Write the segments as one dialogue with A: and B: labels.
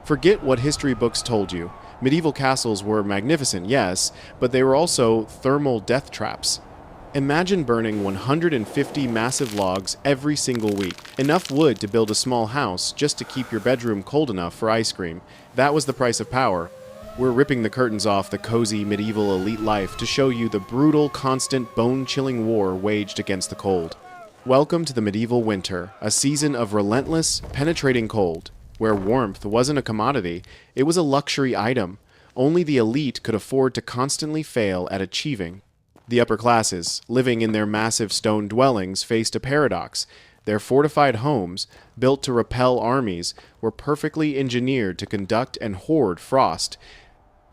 A: Forget what history books told you. Medieval castles were magnificent, yes, but they were also thermal death traps. Imagine burning 150 massive logs every single week, enough wood to build a small house just to keep your bedroom cold enough for ice cream. That was the price of power. We're ripping the curtains off the cozy medieval elite life to show you the brutal, constant, bone-chilling war waged against the cold. Welcome to the medieval winter, a season of relentless, penetrating cold, where warmth wasn't a commodity, it was a luxury item. Only the elite could afford to constantly fail at achieving. The upper classes, living in their massive stone dwellings, faced a paradox. Their fortified homes, built to repel armies, were perfectly engineered to conduct and hoard frost.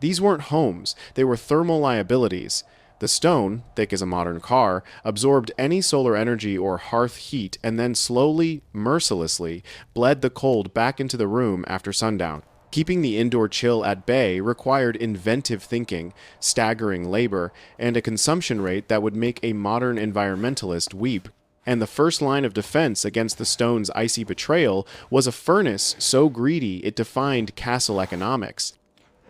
A: These weren't homes, they were thermal liabilities. The stone, thick as a modern car, absorbed any solar energy or hearth heat and then slowly, mercilessly, bled the cold back into the room after sundown. Keeping the indoor chill at bay required inventive thinking, staggering labor, and a consumption rate that would make a modern environmentalist weep. And the first line of defense against the stone's icy betrayal was a furnace so greedy it defined castle economics.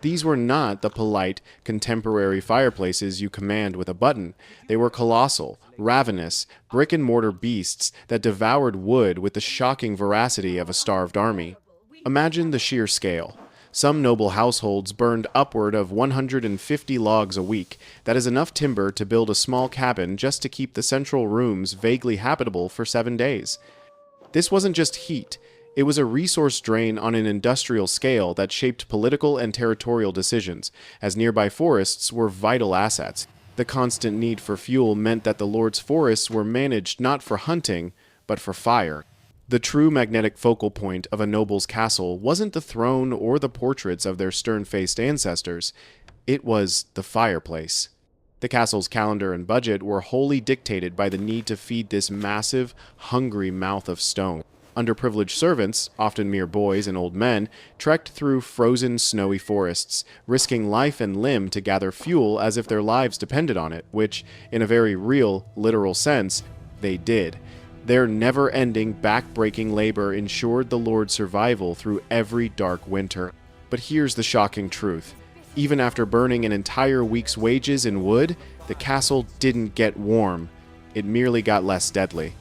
A: These were not the polite, contemporary fireplaces you command with a button. They were colossal, ravenous, brick-and-mortar beasts that devoured wood with the shocking voracity of a starved army. Imagine the sheer scale. Some noble households burned upward of 150 logs a week. That is enough timber to build a small cabin just to keep the central rooms vaguely habitable for 7 days. This wasn't just heat. It was a resource drain on an industrial scale that shaped political and territorial decisions, as nearby forests were vital assets. The constant need for fuel meant that the lord's forests were managed not for hunting, but for fire. The true magnetic focal point of a noble's castle wasn't the throne or the portraits of their stern-faced ancestors. It was the fireplace. The castle's calendar and budget were wholly dictated by the need to feed this massive, hungry mouth of stone. Underprivileged servants, often mere boys and old men, trekked through frozen, snowy forests, risking life and limb to gather fuel as if their lives depended on it, which, in a very real, literal sense, they did. Their never-ending, back-breaking labor ensured the lord's survival through every dark winter. But here's the shocking truth. Even after burning an entire week's wages in wood, the castle didn't get warm. It merely got less deadly.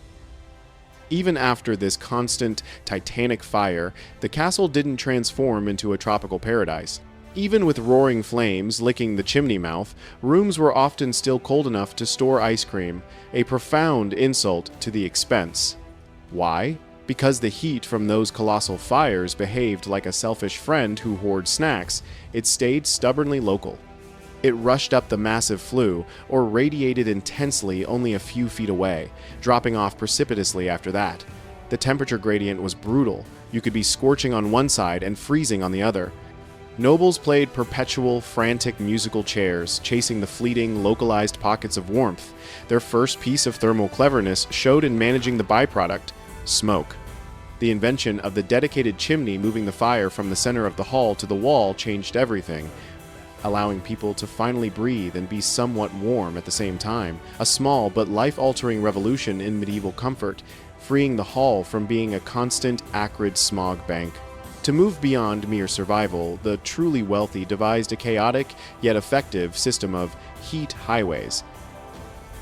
A: Even after this constant, titanic fire, the castle didn't transform into a tropical paradise. Even with roaring flames licking the chimney mouth, rooms were often still cold enough to store ice cream, a profound insult to the expense. Why? Because the heat from those colossal fires behaved like a selfish friend who hoards snacks. It stayed stubbornly local. It rushed up the massive flue, or radiated intensely only a few feet away, dropping off precipitously after that. The temperature gradient was brutal. You could be scorching on one side and freezing on the other. Nobles played perpetual, frantic musical chairs, chasing the fleeting, localized pockets of warmth. Their first piece of thermal cleverness showed in managing the byproduct, smoke. The invention of the dedicated chimney moving the fire from the center of the hall to the wall changed everything, allowing people to finally breathe and be somewhat warm at the same time. A small but life-altering revolution in medieval comfort, freeing the hall from being a constant, acrid smog bank. To move beyond mere survival, the truly wealthy devised a chaotic yet effective system of heat highways.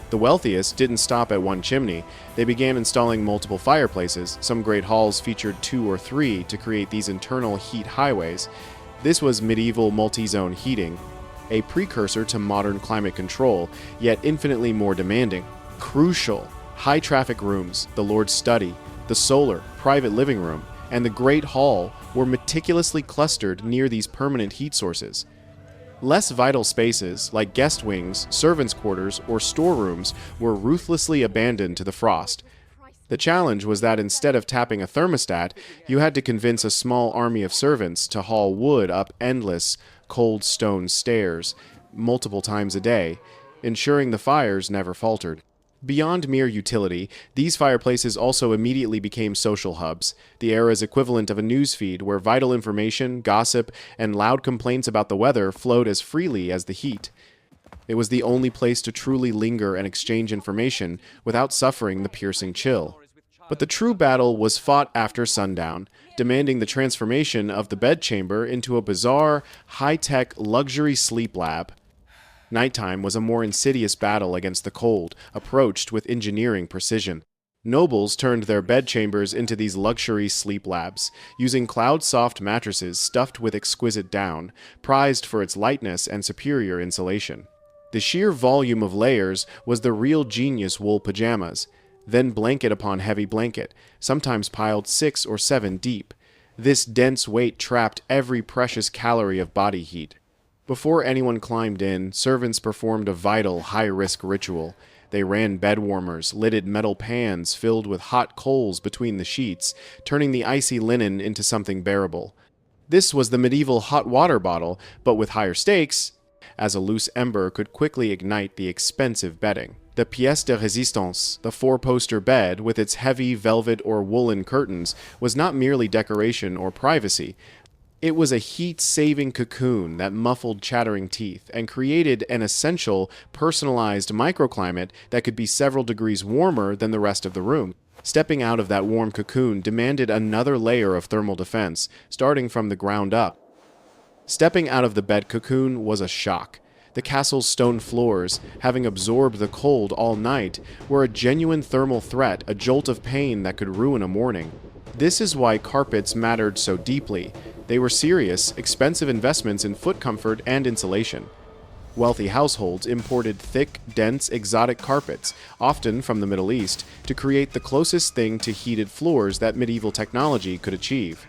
A: The wealthiest didn't stop at one chimney. They began installing multiple fireplaces. Some great halls featured 2 or 3 to create these internal heat highways. This was medieval multi-zone heating, a precursor to modern climate control, yet infinitely more demanding. Crucial, high-traffic rooms, the lord's study, the solar, private living room, and the Great Hall were meticulously clustered near these permanent heat sources. Less vital spaces, like guest wings, servants' quarters, or storerooms, were ruthlessly abandoned to the frost. The challenge was that instead of tapping a thermostat, you had to convince a small army of servants to haul wood up endless, cold stone stairs, multiple times a day, ensuring the fires never faltered. Beyond mere utility, these fireplaces also immediately became social hubs, the era's equivalent of a newsfeed where vital information, gossip, and loud complaints about the weather flowed as freely as the heat. It was the only place to truly linger and exchange information without suffering the piercing chill. But the true battle was fought after sundown, demanding the transformation of the bedchamber into a bizarre, high-tech luxury sleep lab. Nighttime was a more insidious battle against the cold, approached with engineering precision. Nobles turned their bedchambers into these luxury sleep labs, using cloud-soft mattresses stuffed with exquisite down, prized for its lightness and superior insulation. The sheer volume of layers was the real genius wool pajamas, then blanket upon heavy blanket, sometimes piled 6 or 7 deep. This dense weight trapped every precious calorie of body heat. Before anyone climbed in, servants performed a vital, high-risk ritual. They ran bed warmers, lidded metal pans filled with hot coals between the sheets, turning the icy linen into something bearable. This was the medieval hot water bottle, but with higher stakes, as a loose ember could quickly ignite the expensive bedding. The pièce de résistance, the four-poster bed with its heavy velvet or woolen curtains, was not merely decoration or privacy. It was a heat-saving cocoon that muffled chattering teeth and created an essential, personalized microclimate that could be several degrees warmer than the rest of the room. Stepping out of that warm cocoon demanded another layer of thermal defense, starting from the ground up. Stepping out of the bed cocoon was a shock. The castle's stone floors, having absorbed the cold all night, were a genuine thermal threat, a jolt of pain that could ruin a morning. This is why carpets mattered so deeply. They were serious, expensive investments in foot comfort and insulation. Wealthy households imported thick, dense, exotic carpets, often from the Middle East, to create the closest thing to heated floors that medieval technology could achieve.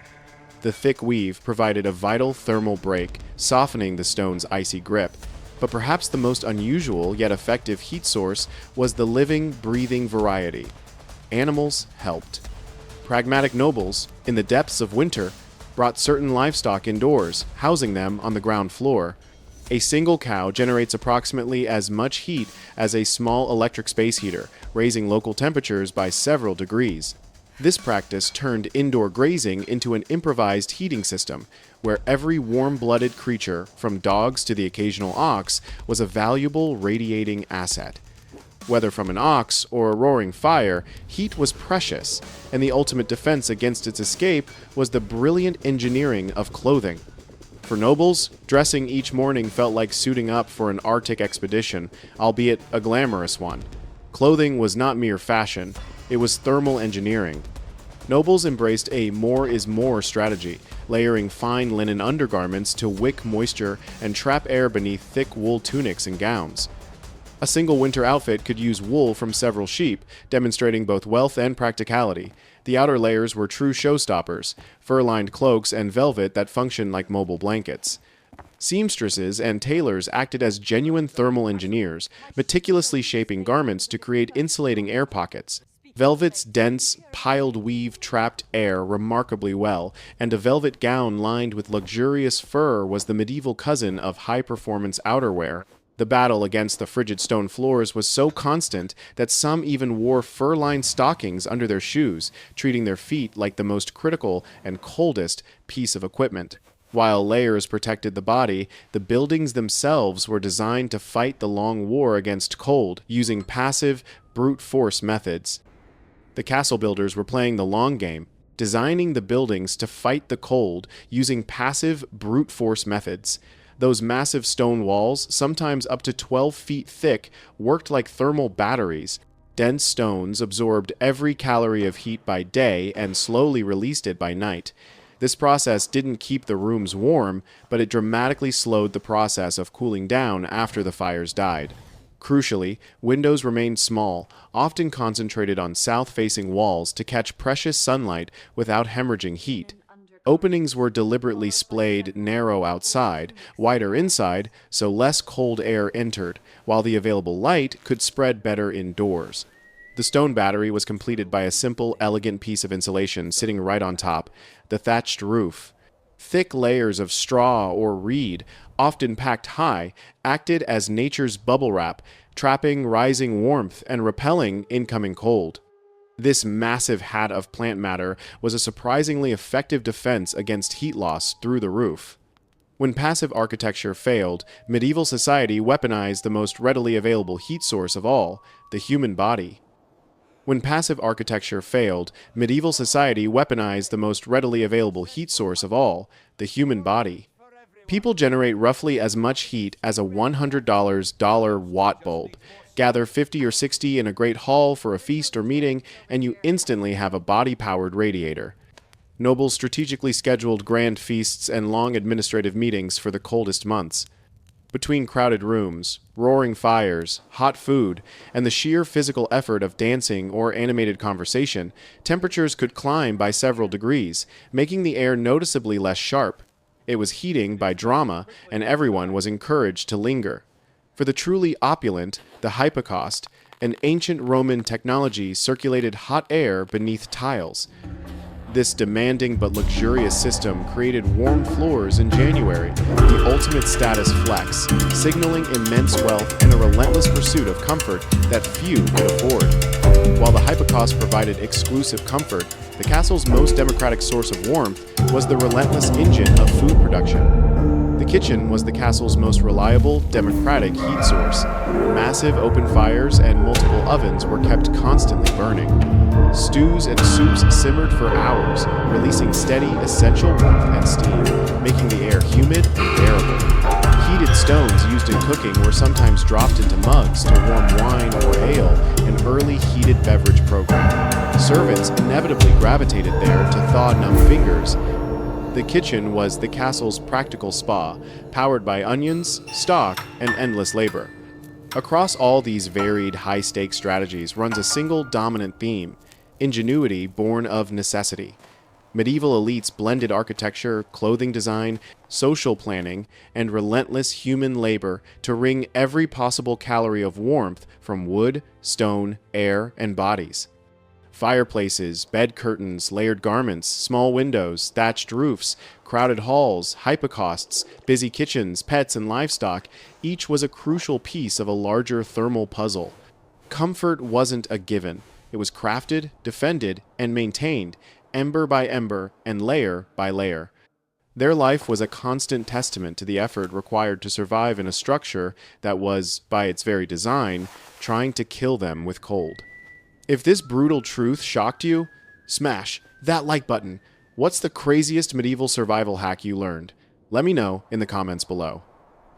A: The thick weave provided a vital thermal break, softening the stone's icy grip. But perhaps the most unusual yet effective heat source was the living, breathing variety. Animals helped. Pragmatic nobles, in the depths of winter, brought certain livestock indoors, housing them on the ground floor. A single cow generates approximately as much heat as a small electric space heater, raising local temperatures by several degrees. This practice turned indoor grazing into an improvised heating system, where every warm-blooded creature, from dogs to the occasional ox, was a valuable radiating asset. Whether from an ox or a roaring fire, heat was precious, and the ultimate defense against its escape was the brilliant engineering of clothing. For nobles, dressing each morning felt like suiting up for an Arctic expedition, albeit a glamorous one. Clothing was not mere fashion, it was thermal engineering. Nobles embraced a more is more strategy, layering fine linen undergarments to wick moisture and trap air beneath thick wool tunics and gowns. A single winter outfit could use wool from several sheep, demonstrating both wealth and practicality. The outer layers were true showstoppers, fur-lined cloaks and velvet that functioned like mobile blankets. Seamstresses and tailors acted as genuine thermal engineers, meticulously shaping garments to create insulating air pockets. Velvet's dense, piled weave trapped air remarkably well, and a velvet gown lined with luxurious fur was the medieval cousin of high-performance outerwear. The battle against the frigid stone floors was so constant that some even wore fur-lined stockings under their shoes, treating their feet like the most critical and coldest piece of equipment. While layers protected the body, the buildings themselves were designed to fight the long war against cold, using passive, brute force methods. The castle builders were playing the long game, designing the buildings to fight the cold using passive, brute force methods. Those massive stone walls, sometimes up to 12 feet thick, worked like thermal batteries. Dense stones absorbed every calorie of heat by day and slowly released it by night. This process didn't keep the rooms warm, but it dramatically slowed the process of cooling down after the fires died. Crucially, windows remained small, often concentrated on south-facing walls to catch precious sunlight without hemorrhaging heat. Openings were deliberately splayed narrow outside, wider inside, so less cold air entered, while the available light could spread better indoors. The stone battery was completed by a simple, elegant piece of insulation sitting right on top, the thatched roof. Thick layers of straw or reed, often packed high, acted as nature's bubble wrap, trapping rising warmth and repelling incoming cold. This massive hat of plant matter was a surprisingly effective defense against heat loss through the roof. When passive architecture failed, medieval society weaponized the most readily available heat source of all, the human body. When passive architecture failed, medieval society weaponized the most readily available heat source of all, the human body. People generate roughly as much heat as a $100 watt bulb. Gather 50 or 60 in a great hall for a feast or meeting, and you instantly have a body-powered radiator. Nobles strategically scheduled grand feasts and long administrative meetings for the coldest months. Between crowded rooms, roaring fires, hot food, and the sheer physical effort of dancing or animated conversation, temperatures could climb by several degrees, making the air noticeably less sharp. It was heating by drama, and everyone was encouraged to linger. For the truly opulent, the hypocaust, an ancient Roman technology circulated hot air beneath tiles. This demanding but luxurious system created warm floors in January, the ultimate status flex, signaling immense wealth and a relentless pursuit of comfort that few could afford. While the hypocaust provided exclusive comfort, the castle's most democratic source of warmth was the relentless engine of food production. The kitchen was the castle's most reliable, democratic heat source. Massive open fires and multiple ovens were kept constantly burning. Stews and soups simmered for hours, releasing steady, essential warmth and steam, making the air humid and bearable. Heated stones used in cooking were sometimes dropped into mugs to warm wine or ale, an early heated beverage program. Servants inevitably gravitated there to thaw numb fingers. The kitchen was the castle's practical spa, powered by onions, stock, and endless labor. Across all these varied high-stakes strategies runs a single dominant theme: ingenuity born of necessity. Medieval elites blended architecture, clothing design, social planning, and relentless human labor to wring every possible calorie of warmth from wood, stone, air, and bodies. Fireplaces, bed curtains, layered garments, small windows, thatched roofs, crowded halls, hypocausts, busy kitchens, pets, and livestock, each was a crucial piece of a larger thermal puzzle. Comfort wasn't a given. It was crafted, defended, and maintained, ember by ember and layer by layer. Their life was a constant testament to the effort required to survive in a structure that was, by its very design, trying to kill them with cold. If this brutal truth shocked you, smash that like button. What's the craziest medieval survival hack you learned? Let me know in the comments below.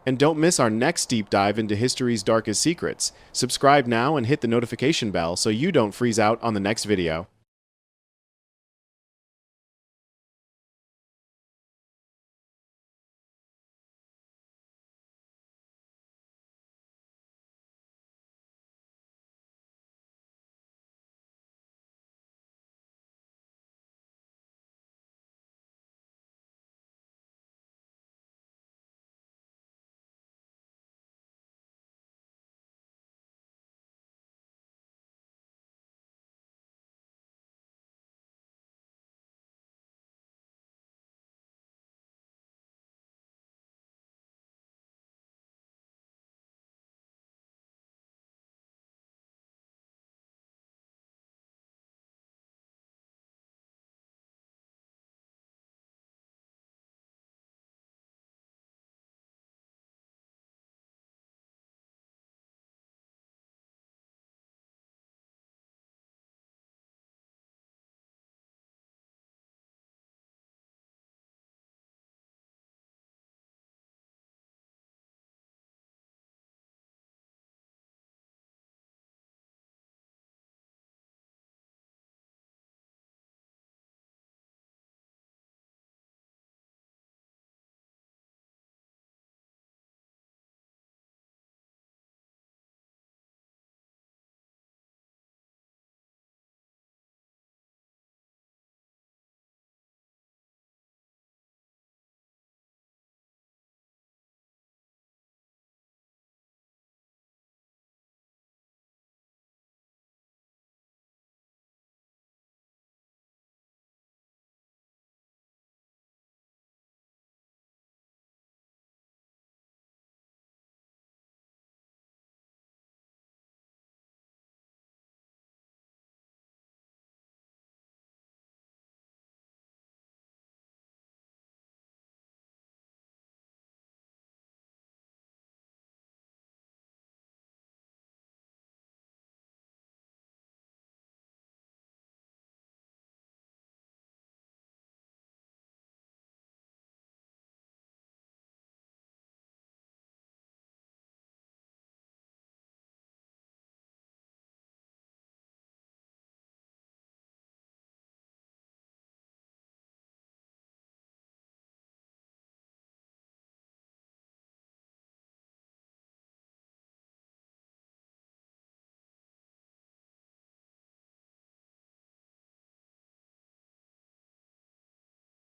A: And don't miss our next deep dive into history's darkest secrets. Subscribe now and hit the notification bell so you don't freeze out on the next video.